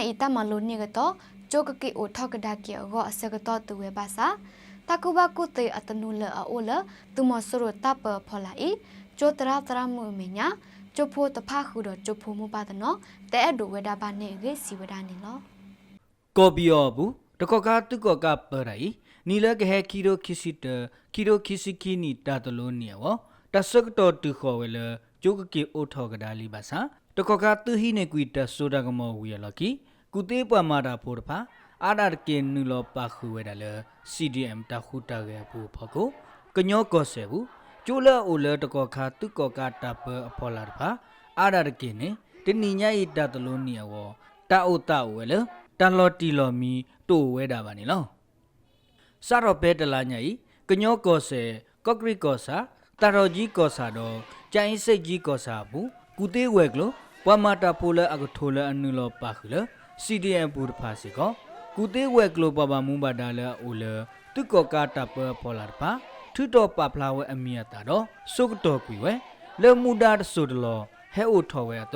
อีตามาลุนี่ก็ต่อโจกกิโอทอกระดาเกียวก็เสกต่อตัวภาษาตากูบากูเตอัตนุเลอโอเลตุมสรุตาเปพอลาอีโจตราตรามือเมียโจโพตะพาคูดโจโพมุปาตเนาะแต่ดูเวดาบานเนเกสิเวดานี่เนาะก็บิอบุตะกอกาตุกอกาเปไรนี่ละกะเฮคิโรคิสิตคิโรคิสิกินีตาตโลเนียวตัสกตอตุขอเวลโจกกิโอทอกระดาลีภาษาตะกอกาตุหิเนกุยตัสโซดากมอเวลกิกุเตปมาดาโพดพาอาดาร์เกนุลปาคูเวดาเล CDM ตาคูตาเกปูพโกกญอก็เซบุจูลาโอเลตะกอคาตุกอกาตาเปอพอลาร์พาอาดาร์เกเนตนิญาอิตาตโลเนียวตาโอตาเวลตาลอติลอมีโตเวดาบานิลอซารอเปตลาญาอิกญอก็เซก็กริก็ซาตารอจีก็ซาดอจายเซจีก็ซาบุกุเตเวกโลปวามาตาโพลอะกโทลอนุลปาคูเล CDM ปูดพาสิก็กุเตเวกโลปบามุบาดาเลโอเลตุกอกาตาเปพอลาร์พาทุตอปาพลาเวอเมียตาดอสุกตอกุยเวเลมูดาดสุดลอเฮโอทอเวโต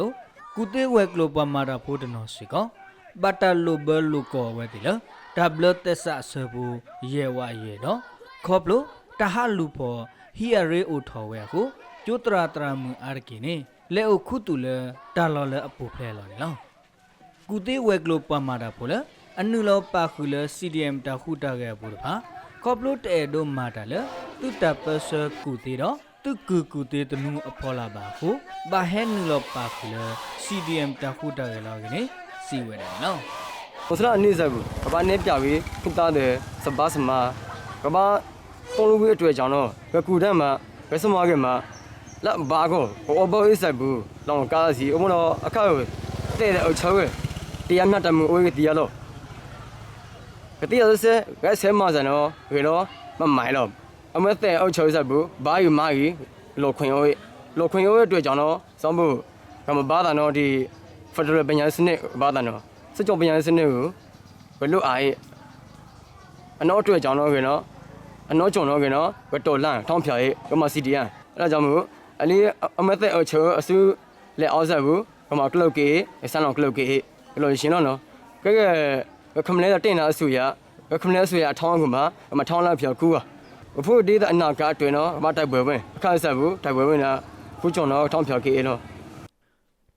กุเตเวกโลปมาดาโพดนอสิก็บัตาโลเบลูกอเวติเลดับเลเตสะเซบูเยวาเยดอขอบโลตาฮาลูพอฮีอาเรโอทอเวโคจุตราตรามืออาร์กิเนเลโอคุตุเลตาลอเลอปูเพลลอลอกุเตเวกโลปมาดาโพเลอนุลปาคูเล CDM ตาคูตาเกปูดพาขอบโลเตโดมาตาเลตุตาเปเซกุเตดอตุกุเตตนูอพอลาบาโคบาเฮนุลปาคูเล CDM ตาคูตาเกลอกิเนစီဝဲတယ်နော်我说那你这个，我把那表为不打的是把什么？我把公路给追上了，个古代嘛，个什么个嘛，那八个我不会说不，让我干事，我们那啊靠，对的，我抽的，第二面他们我给第二了，个第二是个什么人咯，个咯，我买了，我们在我抽说不，把有买的，落困我追上了，上不，我们把他那的。发出来本来是那把单了，是叫本来是那个，个路矮，那追讲那个呢，那讲那个呢，个多烂，汤票的，个嘛是的啊，那咱们，你我们在二车是来20步，个嘛kilo几，3kilo几，个路线了呢，个他们来电脑数呀，个他们来数呀，汤个嘛汤了票苦啊，我不记得那个对呢，嘛带不稳，看20步带不稳呢，不讲那汤票几了。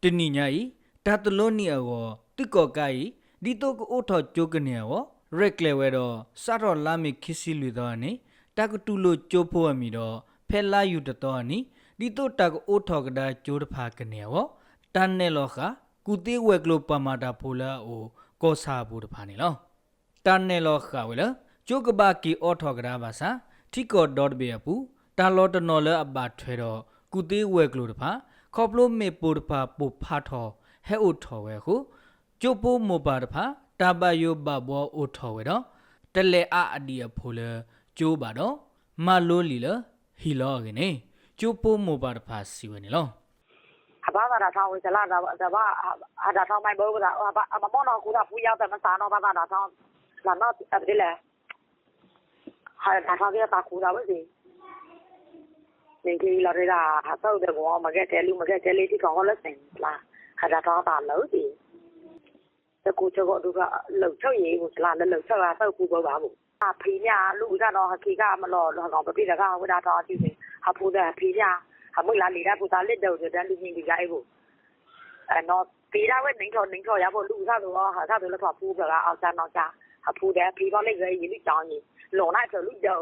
တနိညာဤတတ်တလုံးနီအောတုကောကိုင်ဒီတော့အိုထောကျိုကနေအောရက်လေဝဲတော့စတော့လာမီခီစီလူတော့နိတကတူလိုကျိုးဖို့အမီတော့ဖဲလာယူတတော်နိဒီတော့တကအိုထောကဒါကျိုးတဖာကနေအောတန်နေလောခကုတိဝဲကလိုပမာတာဖိုလာအိုကောစာဘူးတဖာနေလောတန်နေလောခဝဲလကျိုးကဘာကီအောထောကဒါဘာစာထိကော .be ပူတာလောတနော်လအဘထွဲတော့ကုတိဝဲကလိုတဖာခေါပလိုမေပိုတဖာပိုဖာထောဟဲအိုထောဝဲခုကျိုးပိုးမောပါတဖာတာဘယိုဘဘောအိုထောဝဲတော့တလဲအဒီအဖိုလကျိုးပါတော့မလိုလီလဟီလောကနေကျိုးပိုးမောပါတဖာစီဝဲနေလောအဘာသာထောင်းဝေချလာတာဘာအဒါထောင်းမိုင်ဘောကအမမောနော်ကူတာပူရောက်တယ်မစားတော့ဘာသာထောင်းလာတော့အဲ့ဒီလေဟာဒါထောင်းကတာကူတာပဲစီနေကြီးလာရတာဟာတော့တယ်ဘောမကဲတဲလူမကဲတဲလေးဒီကောင်ကလည်းစင်လားဟာဒါထောင်းတာလို့စီတကူချောတို့ကလှုပ်ချောက်ရေးကိုလာလှုပ်ချောက်တာတော့ကူပေါ်ပါဘူးအဖေညာလူကတော့ဟခိကမလို့လောကောင်ပြပြကဝဒါထောင်းကြည့်ဟာဖူတဲ့ဖေညာဟာမွေလာလေတာကိုသာလက်တော့တဲ့လူကြီးကြီးကြိုက်ဘူးနော်ปีได้เว้ยนิ่งทออย่าบ่ลูกซะตัวหาซะตัวแล้วก็ปูก็เอาซะนอกจ้าหาปูแต่พี่ก็เล็กเลยอีนี่จังนี่หลงได้เถอะลูกเดียว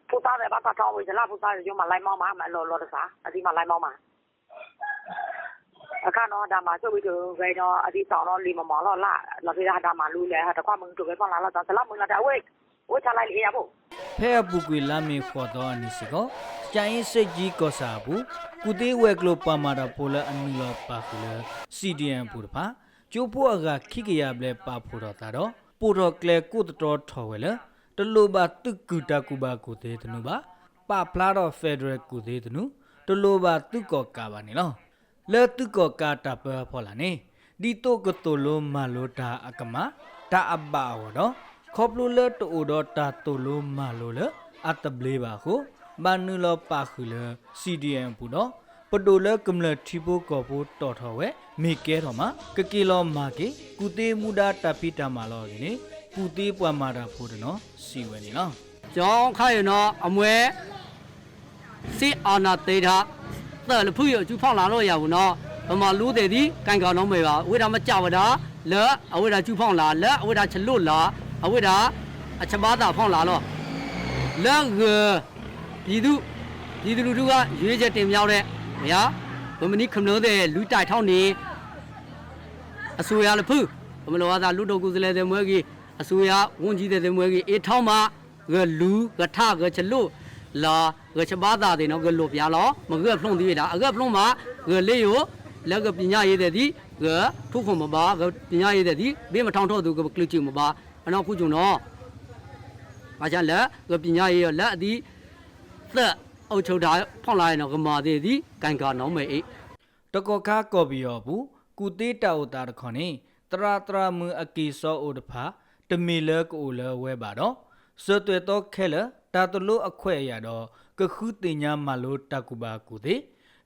ผู้ตาแต่บ้านตาทองเว้ยจะลาผู้ตาจะมาไล่มอมาหลอซะอธิมาไล่มอมาอาการเนาะดามาช่วยไปถึงไว้เนาะอธิสองเนาะลีมอๆล่ะเราที่ดามารู้แล้วแต่ความมึงถูกไว้ฟังแล้วจะรับมึงละแต่เว้ยโอ้ชาไล่เลยอ่ะบ่ဖဲပုကွေလာမီခေါ်တော့နိစီကိုကျိုင်းစစ်ကြီးကောစာဘူးကုသေးဝဲကလိုပမာတာပိုလအနီလောပါကူလ CDM ပူတဖာကျိုးဖို့ကခိကရပလဲပါဖို့တော့တာတော့ပိုတော့ကလဲကုတတော်ထော်ဝဲလတလိုပါတုကူတကူပါကုသေးတနုပါပပလာတော့ဖက်ဒရယ်ကုသေးတနုတလိုပါတုကောကာပါနေလောလဲတုကောကာတပဖော်လာနေဒီတော့ကတိုလိုမလိုတာအကမတာအဘဝတော့ခေါပလူလတိုဒတာတိုလိုမာလိုလအတဘလေးပါခုဘာနူလပါခုလ CDM ပူတော့ ปโดเลกำเลทิโบกอโบต่อทอเวมีเกทอมากะกิลอมาเกกูเตมูดาตาปิตามาลอกินีกูเตปวามาดาโพดเนาะစီဝဲနေလား ကျောင်းခိုင်နော်အမွဲစစ်အာနာတေတာတဲ့လဖူရကျူဖောင်းလာလို့ရဘူးနော်ဘမလူတဲ့ဒီကန်ကောင်တော့မေပါဝိဒါမကြဝတာလက်အဝိဒါကျူဖောင်းလာလက်အဝိဒါချလွတ်လာအဝိဒါအချပါတာဖောင်းလာတော့လက်ပြည်သူလူထုကရွေးချက်တင်မြောက်တဲ့ဗျာဘမနီခမလို့တဲ့လူတိုက်ထောင်းနေအစိုးရလဖူဘမလောသာလူတော်ကိုစလဲတဲ့မွဲကြီးအစိုးရဝန်ကြီးတဲ့မွဲကြီးအေထောင်းမှာကလူကထကချလို့လာကချပါတာတဲ့နော်ကလို့ပြလောမကဖုံးသေးတာအကဖုံးမှာကလေးရောလက်ကပညာရေးတဲ့ဒီကထုခုမပါကပညာရေးတဲ့ဒီဘေးမထောင်းတော့သူကကလချူမပါအနောက်ခုကျုံတော့ဘာချလက်ကပညာရေးလက်အဒီသက်အုတ်ချုပ်တာဖောင်းလာရင်တော့ကမာသေးဒီကန်ကနောင်းမေအေး ตะกอคาကောဘီယောဘူးကူတေးတာဥတာတခွန်နေတရာတရာမအကီစောအိုတဖာတမီလကိုလဝဲပါတော့စေသွေတော့ခဲလတာတလို့အခွဲရတော့ကခုတင်ညာမလို့တကူပါကူသေး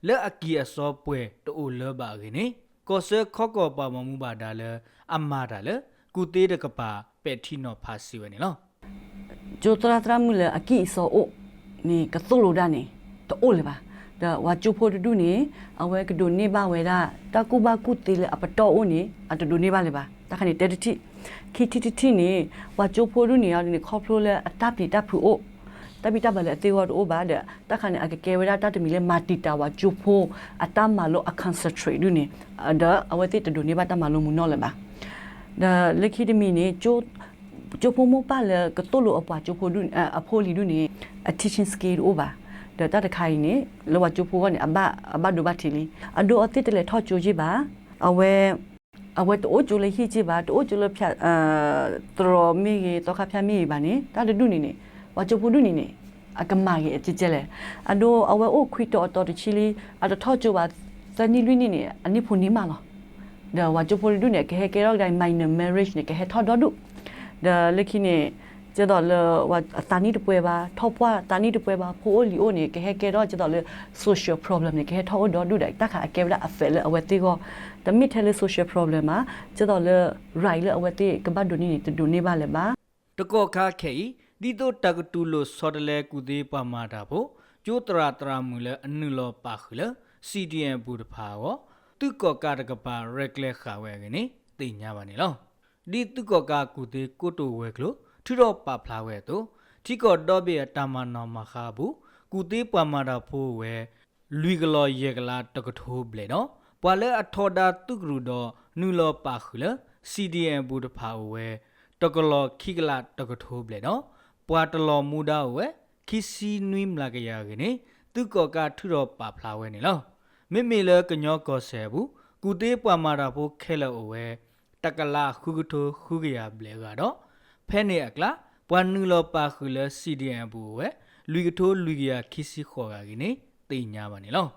လက်အကီအစောပွဲတိုးလပါခင်းနေကောဆခော့ကောပါမမှုပါဒါလအမာဒါလကူတေးတကပါပက်ထီနောဖာစီဝဲနေလော ကျိုတရာတရာမူလအကိစောအိုနေကသုလိုဒာနေတိုးလေပါဒါဝါချိုဖိုတူနေအဝဲကဒိုနေပါဝဲတာတကူပါကုတေလေအပတော်အိုနေအတဒိုနေပါလေပါတခါနေတဲတတိခီတီတီနေဝါချိုဖိုတူနေရနေခေါပလိုလေအတပ်ပိတပ်ဖူအိုတပိတပ်ပါလေအသေးဝတ်အိုပါတဲ့တခါနေအကကဲဝဲတာတမီလေမာတီတာဝါချိုဖိုအတမလိုအခန်စထရေဒူနေဒါအဝဲတိတဒိုနေပါတမလိုမူနော်လေပါဒါလက်ခိတမီနေချိုကျဖို့မပါလေကတိုလိုအပွားကျဖို့ဒုအဖိုလီဒုနေ a teaching skill over ဒါတခိုင်နေလောကျဖို့ကနေအဘဒုဘတီလီအဒိုအတိတလေထော့ချိုကြီးပါအဝဲတိုးချိုလေဟီကြီးပါတိုးချိုလေဖြတ်တရောမီကြီးတော့ခဖြတ်မီပါနေတာဒုနေနေဝကျဖို့ဒုနေနေအကမာကြီးအကြည့်ကြလေအဒိုအဝဲအိုခွီတော်တော်ချီလီအဒထော့ချိုပါစနီလွိနေနေအနိဖူနီမာလောဒါဝကျဖို့ဒုနေကဲကဲတော့ဒိုင် minor marriage နေကဲထော့တော်ဒုဒါလက်ခိနေကျတော့လဝတာနီတပွဲပါထောက်ပွားတာနီတပွဲပါဖိုးလီအိုနေကဲကဲတော့ကျတော့လေ social problem နေကဲထောက်တော့ဒုတိုက်တခါအကဲလာအဖဲလေအဝတိကိုတမိထဲလေ social problem မှာကျတော့လေ right လေအဝတိကပတ်ဒိုနီတဒိုနေပါလေပါ တကောခါခဲဒီတော့တကတူလို့စောတလဲကူသေးပါမာတာဖို့ကျိုးတရာတရာမူလဲအနုလောပါခလ CDN ဘူတဖာရောသူကောကတကပါ regular ခါဝဲကနေသိညာပါနေလောဒီသူကောကကူသေးကိုတိုဝဲကလို့ထူတော့ပါဖလာဝဲတော့ထီကောတော့ဘေတာမနောမခါဘူးကူသေးပွာမာတာဖို့ဝဲလူကလောရေကလာတကထိုးဘလေနော်ပွာလဲအထော်တာသူကရူတော့နူလောပါခလ CDN ဘူတဖာဝဲတကလောခိကလာတကထိုးဘလေနော်ပွာတလောမူဒါဝဲခီစီနွိမလာကရကနေသူကောကထူတော့ပါဖလာဝဲနေလောမေမေလကညောကောဆဲဘူးကူသေးပွာမာတာဖို့ခဲလောဝဲတကလာခုကထိုခုကရဘလေကတော့ဖဲနေအကလာပွာနူလောပါခူလ CDN ဘူဝဲလူကထိုလူကရခီစီခေါ်ကကြီးနေသိညာပါနေလော